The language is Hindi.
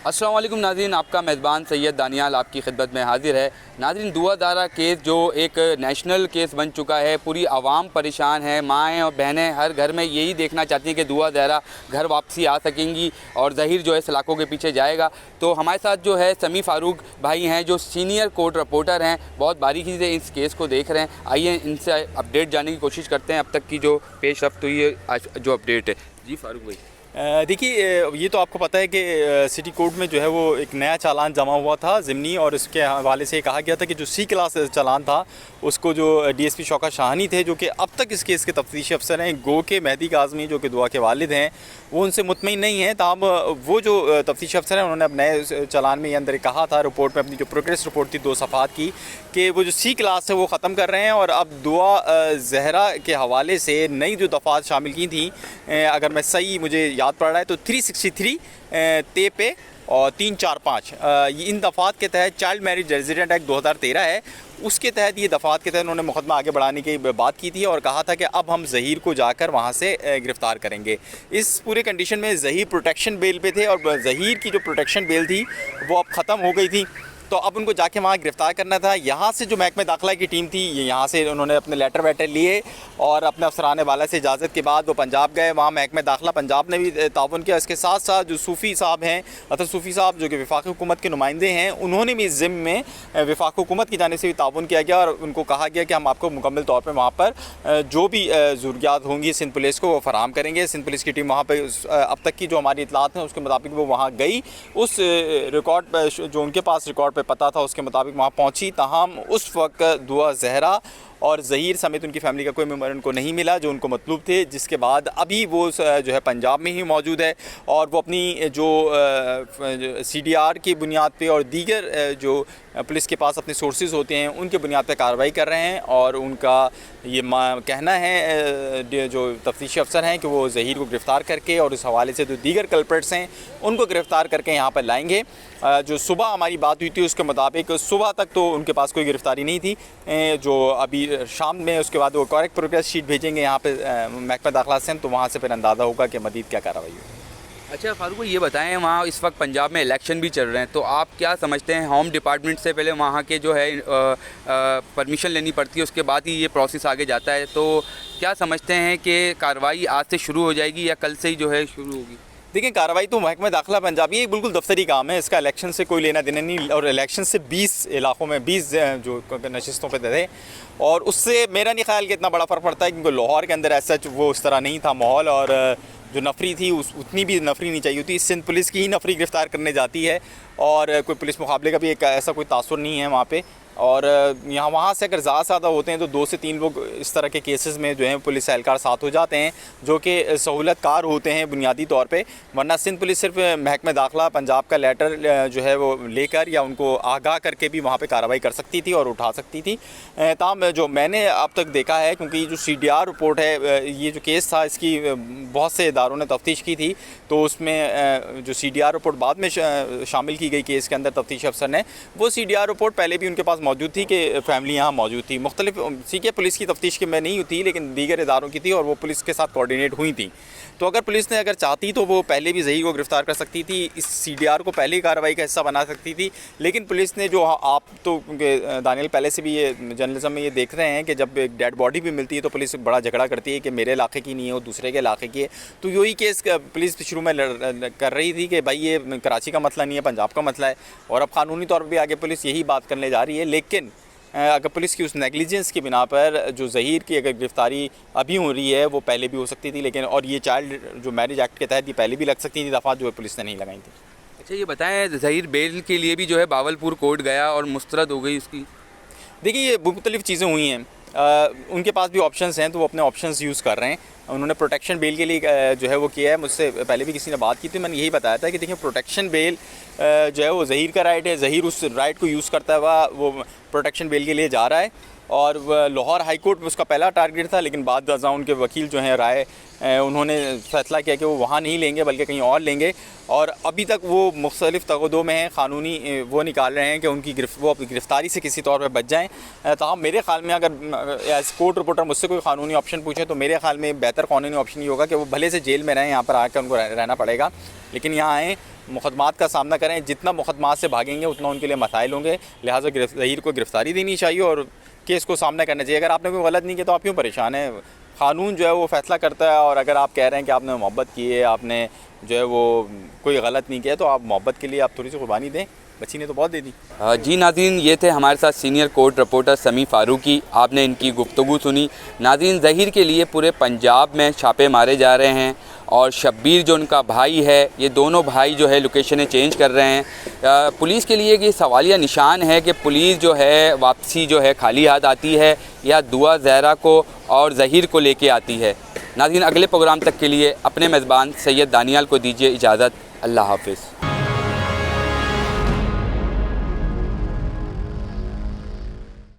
अस्सलाम वालेकुम नाज़रीन, आपका मेज़बान सैयद दानियाल आपकी खिदमत में हाज़िर है। नाज़रीन, दुआ दारा केस जो एक नेशनल केस बन चुका है, पूरी आवाम परेशान है। माएँ और बहनें हर घर में यही देखना चाहती हैं कि दुआ दारा घर वापसी आ सकेंगी और ज़हीर जो है सलाखों के पीछे जाएगा। तो हमारे साथ जो है समी फ़ारूक भाई हैं, जो सीनियर कोर्ट रिपोर्टर हैं, बहुत बारीकी से इस केस को देख रहे हैं। आइए इनसे अपडेट जानने की कोशिश करते हैं, अब तक की जो पेश रफ्त हुई है, आज जो अपडेट है। जी फ़ारूक भाई। देखिए, ये तो आपको पता है कि सिटी कोर्ट में जो है वो एक नया चालान जमा हुआ था ज़िमनी, और इसके हवाले से कहा गया था कि जो सी क्लास चालान था उसको जो डीएसपी शौकत शाहानी थे, जो कि अब तक इस केस के तफ्तीशी अफसर हैं, गो के मेहदी काज़मी जो कि दुआ के वालिद हैं, वो उनसे मुतमईन नहीं हैं। ताहम वो जो तफ्तीशी अफसर हैं उन्होंने अब नए चालान में ये अंदर कहा था, रिपोर्ट में अपनी जो प्रोग्रेस रिपोर्ट थी 2 सफ़ात की, कि वो जो सी क्लास है वो ख़त्म कर रहे हैं और अब दुआ जहरा के हवाले से नई जो दफ़ात शामिल की थी, अगर मैं सही मुझे याद पड़ रहा है तो 363 ते पे और 345 इन दफ़ात के तहत चाइल्ड मैरिज रेजिडेंट एक्ट 2013 है, उसके तहत ये दफ़ात के तहत उन्होंने मुकदमा आगे बढ़ाने की बात की थी और कहा था कि अब हम ज़हीर को जाकर वहाँ से गिरफ़्तार करेंगे। इस पूरे कंडीशन में ज़हीर प्रोटेक्शन बेल पे थे और ज़हीर की जो प्रोटेक्शन बेल थी वो अब ख़त्म हो गई थी, तो अब उनको जाके वहाँ गिरफ़्तार करना था। यहाँ से जो महकमे दाखिला की टीम थी, यहाँ से उन्होंने अपने लेटर वेटर लिए और अपने अफसरान वाला से इजाज़त के बाद वो पंजाब गए। वहाँ महकमे दाखिला पंजाब ने भी ताउन किया। इसके साथ साथ जो सूफ़ी साहब हैं, अतर सूफ़ी साहब जो कि वफाकी हुकूमत के नुमाइंदे हैं, उन्होंने भी इस ज़िम्मे में वफाकी हुकूमत की जानिब से भी ताउन किया गया और उनको कहा गया कि हम आपको मुकम्मल तौर पर वहाँ पर जो भी ज़रूरियात होंगी सिंध पुलिस को वो फराहम करेंगे। सिंध पुलिस की टीम वहाँ पर अब तक की जो हमारी इतलात हैं उसके मुताबिक वो वहाँ गई, उस रिकॉर्ड पर जो उनके पास रिकॉर्ड पे पता था उसके मुताबिक वहाँ पहुँची। ताहम उस वक्त दुआ जहरा और ज़हीर समेत उनकी फैमिली का कोई मेम्बर उनको नहीं मिला जो उनको मतलूब थे, जिसके बाद अभी वो जो है पंजाब में ही मौजूद है और वो अपनी जो CDR की बुनियाद पे और दीगर जो पुलिस के पास अपने सोर्सेज होते हैं उनके बुनियाद पे कार्रवाई कर रहे हैं। और उनका ये कहना है जो तफ्तीशी अफसर हैं कि वो ज़हीर को गिरफ़्तार करके और इस हवाले से जो दीगर कल्प्रेट्स हैं उनको गिरफ़्तार करके यहाँ पर लाएंगे। जो सुबह हमारी बात हुई थी उसके मुताबिक सुबह तक तो उनके पास कोई गिरफ़्तारी नहीं थी, जो अभी शाम में उसके बाद वो करेक्ट प्रोग्रेस शीट भेजेंगे यहाँ पे महकमा दाखिला से, तो वहाँ से फिर अंदाज़ा होगा कि मज़ीद क्या कार्रवाई होगी। अच्छा फ़ारूक भाई, ये बताएं, वहाँ इस वक्त पंजाब में इलेक्शन भी चल रहे हैं, तो आप क्या समझते हैं, होम डिपार्टमेंट से पहले वहाँ के जो है परमिशन लेनी पड़ती है, उसके बाद ही ये प्रोसेस आगे जाता है, तो क्या समझते हैं कि कार्रवाई आज से शुरू हो जाएगी या कल से ही जो है शुरू होगी? देखिए, कार्रवाई तो महकमा दाखिला पंजाब ये बिल्कुल दफ्तरी काम है, इसका इलेक्शन से कोई लेना देना नहीं। और इलेक्शन से 20 इलाकों में 20 जो नशिस्तों पे थे और उससे मेरा नहीं ख्याल कि इतना बड़ा फ़र्क पड़ता है, क्योंकि लाहौर के अंदर ऐसा वो उस तरह नहीं था माहौल, और जो नफरी थी उतनी भी नफरी नहीं चाहिए होती। सिंध पुलिस की ही नफरी गिरफ़्तार करने जाती है और कोई पुलिस मुकाबले का भी एक ऐसा कोई तासुर नहीं है वहाँ पे। और यहाँ वहाँ से अगर ज़्यादा होते हैं तो 2 से 3 लोग इस तरह के केसेस में जो हैं पुलिस एहलकार साथ हो जाते हैं, जो कि सहूलत कार होते हैं बुनियादी तौर पे। वरना सिंध पुलिस सिर्फ महकमे दाखिला पंजाब का लेटर जो है वो लेकर या उनको आगाह करके भी वहाँ पे कार्रवाई कर सकती थी और उठा सकती थी। ताहम जो मैंने अब तक देखा है, क्योंकि जो CDR रिपोर्ट है, ये जो केस था इसकी बहुत से इदारों ने तफ्तीश की थी, तो उसमें जो CDR रिपोर्ट बाद में शामिल की गई केस के अंदर तफ्तीशी अफसर ने, वो CDR रिपोर्ट पहले भी उनके पास मौजूद थी कि फैमिली यहाँ मौजूद थी। मुख्तलिफ सीखे पुलिस की तफ्तीश की मैं नहीं थी, लेकिन दीगर इदारों की थी और वो पुलिस के साथ कोऑर्डिनेट हुई थी। तो अगर पुलिस ने अगर चाहती तो वो पहले भी ज़हीर को गिरफ़्तार कर सकती थी, इस CDR को पहले ही कार्रवाई का हिस्सा बना सकती थी। लेकिन पुलिस ने जो आप तो दानियल पहले से भी ये जर्नलिज्म में ये देख रहे हैं कि जब एक डेड बॉडी भी मिलती है तो पुलिस बड़ा झगड़ा करती है कि मेरे इलाके की नहीं है, वो दूसरे के इलाके की है। तो यही केस पुलिस शुरू में कर रही थी कि भाई ये कराची का मसला नहीं है, पंजाब का मसला है, और अब कानूनी तौर पर भी आगे पुलिस यही बात करने जा रही है। लेकिन अगर पुलिस की उस नेग्लिजेंस की बिना पर जो ज़हीर की अगर गिरफ़्तारी अभी हो रही है वो पहले भी हो सकती थी, लेकिन और ये चाइल्ड जो मैरिज एक्ट के तहत ये पहले भी लग सकती थी दफ़ा, जो पुलिस ने नहीं लगाई थी। अच्छा, ये बताएं, ज़हीर बेल के लिए भी जो है बावलपुर कोर्ट गया और मुस्तरद हो गई उसकी। देखिए, ये मुख्तलिफ़ चीज़ें हुई हैं, उनके पास भी ऑप्शंस हैं तो वो अपने ऑप्शंस यूज़ कर रहे हैं। उन्होंने प्रोटेक्शन बेल के लिए जो है वो किया है। मुझसे पहले भी किसी ने बात की थी, मैंने यही बताया था कि देखिए प्रोटेक्शन बेल जो है वो ज़हीर का राइट है, ज़हीर उस राइट को यूज़ करता हुआ वो प्रोटेक्शन बेल के लिए जा रहा है और लाहौर हाई कोर्ट में उसका पहला टारगेट था, लेकिन बाद अज़ां उनके वकील जो हैं राय उन्होंने फैसला किया कि वो वहाँ नहीं लेंगे बल्कि कहीं और लेंगे। और अभी तक वो मुख्तलिफ़ तगदों में हैं, क़ानूनी वो निकाल रहे हैं कि उनकी वो अपनी गिरफ़्तारी से किसी तौर पर बच जाएँ। ताहम मेरे ख़्याल में अगर एज कोर्ट रिपोर्टर मुझसे कोई क़ानूनी ऑप्शन पूछे तो मेरे ख़्याल में बेहतर क़ानूनी ऑप्शन ये होगा कि वो भले से जेल में रहें, यहाँ पर आकर उनको रहना पड़ेगा, लेकिन यहाँ आएँ, मुकदमात का सामना करें। जितना मुकदमात से भागेंगे उतना उनके लिए मसाइल होंगे, लिहाजा ज़हीर को गिरफ़्तारी देनी चाहिए और केस को सामना करना चाहिए। अगर आपने कोई गलत नहीं किया तो आप क्यों परेशान हैं? क़ानून जो है वो फ़ैसला करता है, और अगर आप कह रहे हैं कि आपने मोहब्बत की है, आपने जो है वो कोई गलत नहीं किया, तो आप मोहब्बत के लिए आप थोड़ी सी कुर्बानी दें। बच्ची ने तो बहुत दे दी। जी नाज़रीन, ये थे हमारे साथ सीनियर कोर्ट रिपोर्टर समी फ़ारूकी। आपने इनकी गुफ्तगू सुनी। नाज़रीन, ज़हीर के लिए पूरे पंजाब में छापे मारे जा रहे हैं और शब्बीर जो उनका भाई है, ये दोनों भाई जो है लोकेशनें चेंज कर रहे हैं। पुलिस के लिए ये सवालिया निशान है कि पुलिस जो है वापसी जो है खाली हाथ आती है या दुआ ज़हरा को और ज़हीर को लेके आती है। नाज़रीन, अगले प्रोग्राम तक के लिए अपने मेज़बान सैयद दानियाल को दीजिए इजाज़त। अल्लाह हाफ़िज़।